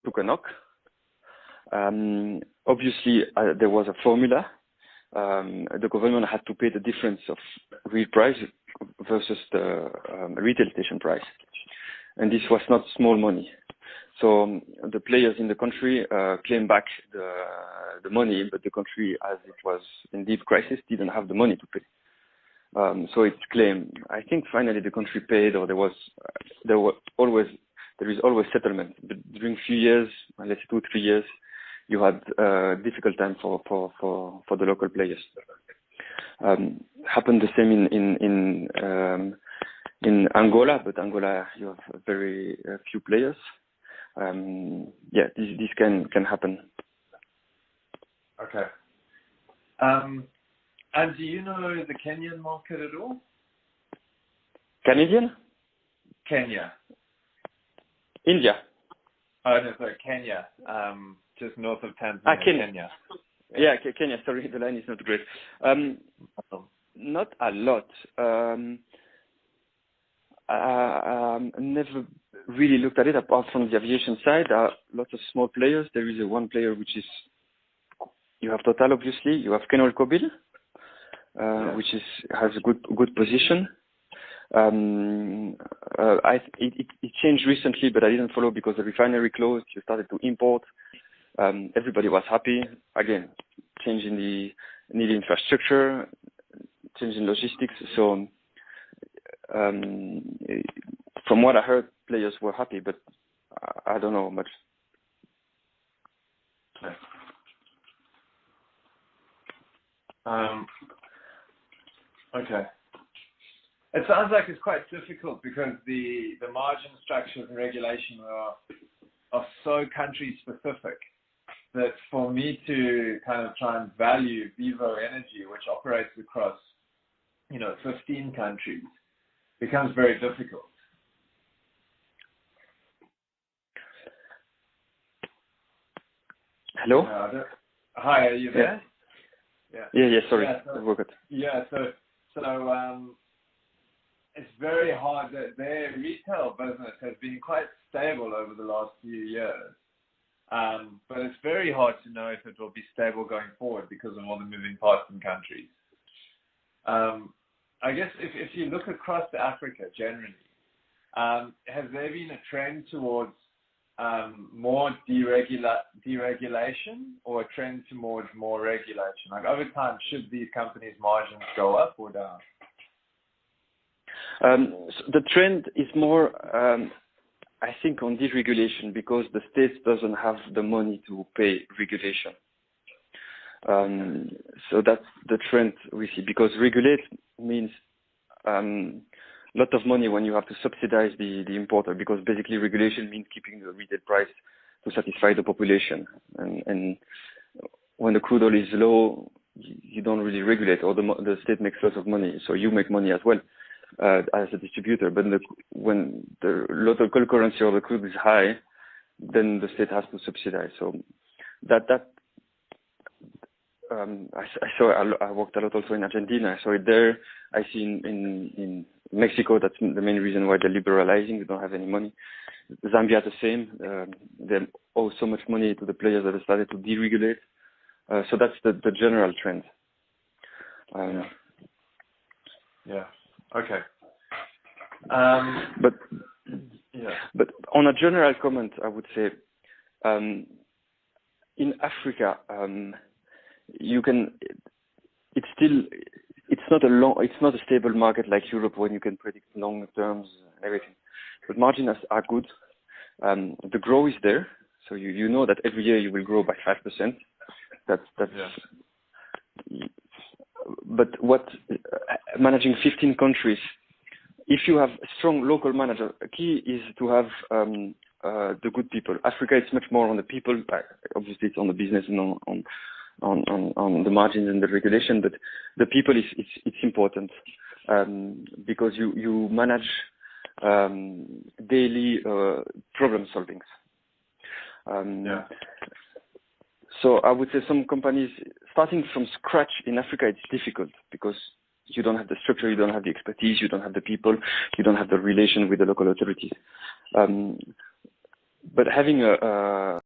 took a knock. Obviously, there was a formula. The government had to pay the difference of real price versus the retail station price. And this was not small money. So the players in the country claimed back the money, but the country, as it was in deep crisis, didn't have the money to pay. So it's claimed. I think finally the country paid, or there is always settlement. But during a few years, let's say 2-3 years, you had difficult time for the local players. Happened the same in Angola, but Angola you have very few players. This can happen. Okay. And do you know the Kenyan market at all? Canadian? Kenya. India. Oh, no, sorry, Kenya. Just north of Tanzania, Kenya. Yeah, Kenya. Sorry, the line is not great. Not a lot. Never really looked at it apart from the aviation side. There are lots of small players. There is one player which is, you have Total, obviously. You have Kenol Kobil, which has a good position. It changed recently, but I didn't follow because the refinery closed. You started to import. Everybody was happy. Again, change in the needed infrastructure, change in logistics. So from what I heard, players were happy, but I don't know much. Okay. It sounds like it's quite difficult because the margin structures and regulation are so country specific that for me to kind of try and value Vivo Energy, which operates across 15 countries, becomes very difficult. Hello? Hi, are you there? Yeah, sorry. So it's very hard. Their retail business has been quite stable over the last few years. But it's very hard to know if it will be stable going forward because of all the moving parts in countries. I guess if you look across Africa generally, has there been a trend towards more deregulation or a trend towards more regulation? Like over time, should these companies' margins go up or down? So the trend is more, I think, on deregulation because the state doesn't have the money to pay regulation. So that's the trend we see because regulate means lot of money when you have to subsidize the importer because basically regulation means keeping the retail price to satisfy the population. And when the crude oil is low, you don't really regulate or the state makes lots of money. So you make money as well. As a distributor, but when the local currency or the crude is high, then the state has to subsidize. So I worked a lot also in Argentina. I saw it there. I see in Mexico. That's the main reason why they're liberalizing. They don't have any money. Zambia the same. They owe so much money to the players that have started to deregulate. So that's the general trend. Yeah. Okay. But on a general comment, I would say in Africa, you can. It's not a stable market like Europe when you can predict long terms and everything. But margins are good. The growth is there, so you know that every year you will grow by 5%. That's. Yeah. But managing 15 countries, if you have a strong local manager, a key is to have the good people. Africa, it's much more on the people. Obviously, it's on the business and on the margins and the regulation. But the people it's important because you manage daily problem solvings. So I would say some companies starting from scratch in Africa, it's difficult because you don't have the structure, you don't have the expertise, you don't have the people, you don't have the relation with the local authorities. but having a